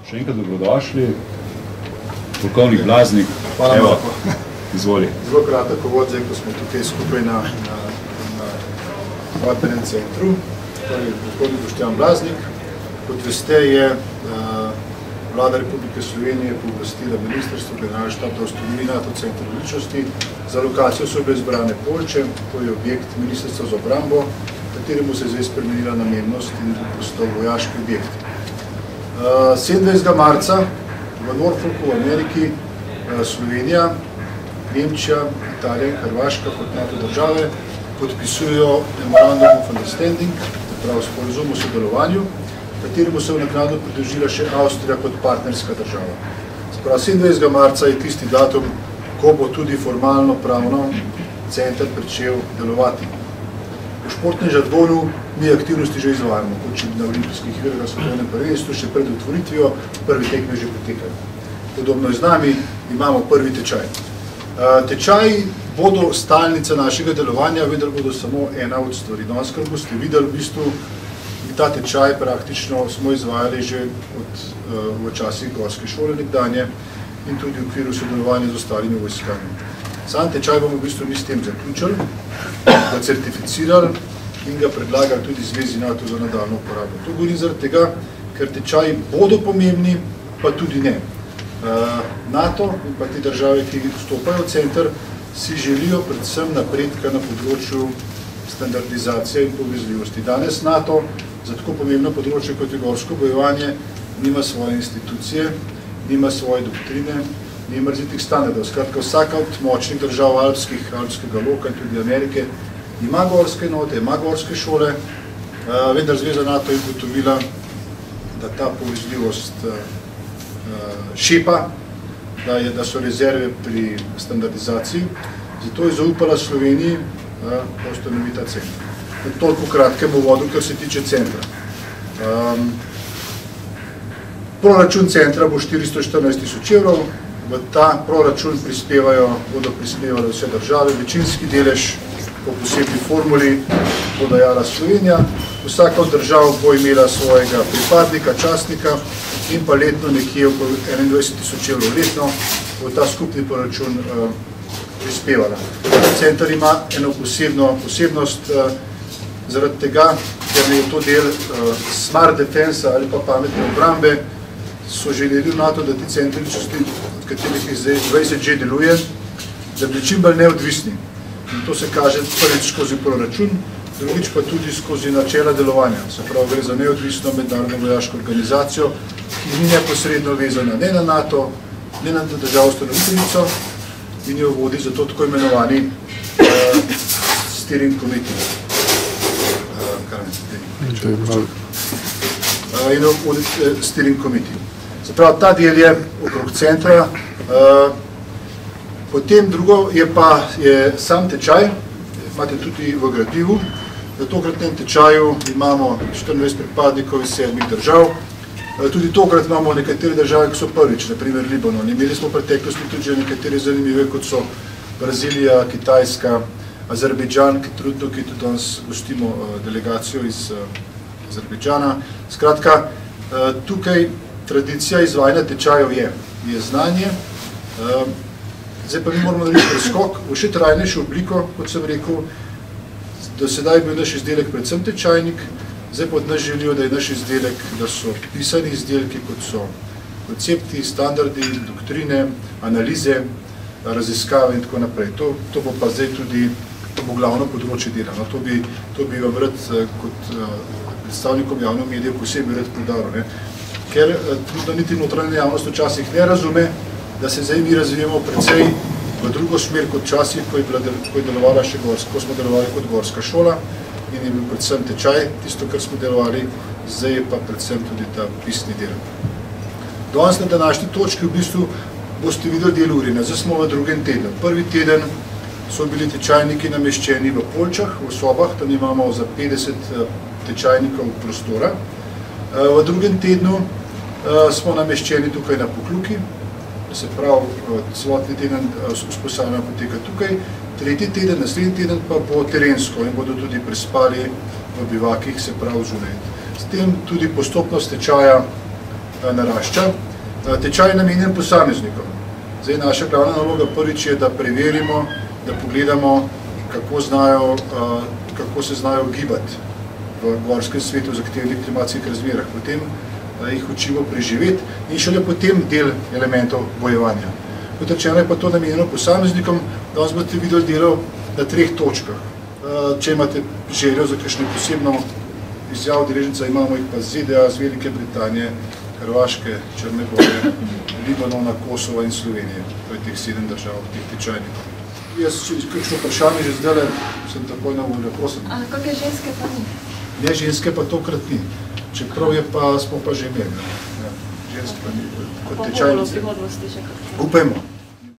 Še enkrat dobrodošli. Polkovnik Blaznik. Hvala. Izvoli. Zelo kratek uvod, zdaj, ko smo tukaj skupaj na vadbenem centru. Polkovnik Boštjan Blaznik. Kot veste, je Vlada Republike Slovenije pooblastila Ministrstvo generalni štab, da ustanovi NATO center odličnosti. Za lokacijo so bile izbrane Poljče, to je objekt Ministrstva za obrambo, kateremu se je zdaj spremenila namennost in postal vojaški objekt. 27. marca v Norfolku v Ameriki Slovenija, Nemčija, Italija in Hrvaška kot NATO države podpisujejo Memorandum of Understanding, pravi sporazum o sodelovanju, kateremu se v naknadno pridružila še Avstrija kot partnerska država. Sprav 27. marca je tisti datum, ko bo tudi formalno pravno center pričel delovati. V športnem žargonu mi aktivnosti že izvajamo, kot če na olimpijskih igrah na svetovnem prvenstvu, še pred otvoritvijo, prvi tekme že potekajo. Podobno je z nami, imamo prvi tečaj. Tečaji bodo stalnica našega delovanja, vendar bodo samo ena od stvari. Danes, kar boste videli, v bistvu, ta tečaj praktično smo izvajali že v časih gorske šole nekdanje in tudi v okviru sodelovanja z ostalimi vojskami. Sam tečaj bomo v bistvu mi s tem zaključili, ga certificirali in ga predlagali tudi Zvezi NATO za nadaljno uporabo. To govorim zaradi tega, ker tečaji bodo pomembni, pa tudi ne. NATO in pa te države, ki vstopajo v center, si želijo predvsem napredka na področju standardizacije in povezljivosti. Danes NATO za tako pomembno področje kot je gorsko bojevanje nima svoje institucije, nima svoje doktrine, nima različnih standardov. Skratka, vsaka od močnih držav alpskega loka in tudi Amerike ima gorske enote, ima gorske šole, vendar Zveza NATO je ugotovila, da ta povezljivost šepa, da so rezerve pri standardizaciji, zato je zaupala Sloveniji, da ustanovi ta center. Toliko kratkem uvodu, kar se tiče centra. Proračun centra bo 414 000 evrov, v ta proračun bodo prispevali vse države, večinski delež po posebni formuli bo dajala Slovenija, vsaka od držav bo imela svojega pripadnika, častnika in pa letno nekje okoli 21 000 evrov letno bo ta skupni proračun prispevala. Center ima eno posebnost zaradi tega, ker je to del smart defense ali pa pametne obrambe, so želeli v NATO, da ti centri, od katerih jih zdaj 20 že deluje, da bi čim bolj neodvisni. In to se kaže prvič skozi proračun, drugič pa tudi skozi načela delovanja. Se pravi, gre za neodvisno mednarodno vojaško organizacijo, ki ni neposredno vezana ne na NATO, ne na državo ustanoviteljico in jo vodi za to tako imenovani steering committee. In vodi steering committee. Se pravi, ta del je okrog centra. Potem drugo je pa sam tečaj, imate tudi v gradivu. V tokratnem tečaju imamo 24 pripadnikov iz 7 držav. Tudi tokrat imamo nekatere države, ki so prvič, naprimer Libanon. Imeli smo v preteklosti tudi že nekatere zanimive, kot so Brazilija, Kitajska, Azerbejdžan, ki tudi danes gostimo delegacijo iz Azerbejdžana. Skratka, tukaj tradicija izvajanja tečajev je znanje. Zdaj pa mi moramo narediti preskok v še trajnejšo obliko, kot sem rekel. Do sedaj je bil naš izdelek predvsem tečajnik, zdaj pa od nas želijo, da je naš izdelek, da so pisani izdelki, kot so koncepti, standardi, doktrine, analize, raziskave in tako naprej. To bo pa zdaj tudi glavno področje dela. To bi vam rad kot predstavnikom javnih medijev posebej rad poudaril, ker niti notranja javnost včasih ne razume, da se zdaj mi razvijemo precej v drugo smer kot časih, ko je delovala še ko smo delovali kot gorska šola in je bil predvsem tečaj, tisto, kar smo delovali, zdaj je pa predvsem tudi ta pisni del. Danes na današnji točki v bistvu boste videli del urjenja. Zdaj smo v drugem tednu. Prvi teden so bili tečajniki nameščeni v Poljčah, v sobah, tam imamo za 50 tečajnikov prostora. V drugem tednu smo nameščeni tukaj na Pokluki, se pravi, celotni teden usposabljanja poteka tukaj. Tretji teden, naslednji teden pa bo terensko in bodo tudi prespali v bivakih, se pravi zunaj. S tem tudi postopnost tečaja narašča. Tečaj je namenjen posameznikom. Zdaj, naša glavna naloga prvič je, da preverimo, da pogledamo, kako se znajo gibati v gorskem svetu v zahtevnih klimatskih razmerah. Potem jih učimo preživeti in šele potem del elementov bojevanja. Kot rečeno je pa to namenjeno posameznikom, da vas boste videli delo na 3 točkah. Če imate željo za kakšno posebno izjavo deleženca, imamo jih pa z ZDA, z Velike Britanije, Hrvaške, Črne gore, Libanona, Kosova in Slovenije. To je teh 7 držav, teh tečajnikov. Jaz, če kakšno vprašanje že zdaj, sem takoj na voljo, prosim. A kakve ženske pa ni? Ne, ženske pa tokrat ni. Čeprav je pa, smo pa že imeli. Ženske pa ni, kot tečajnice. Pa bo v prihodnosti še kakšno? Upajmo.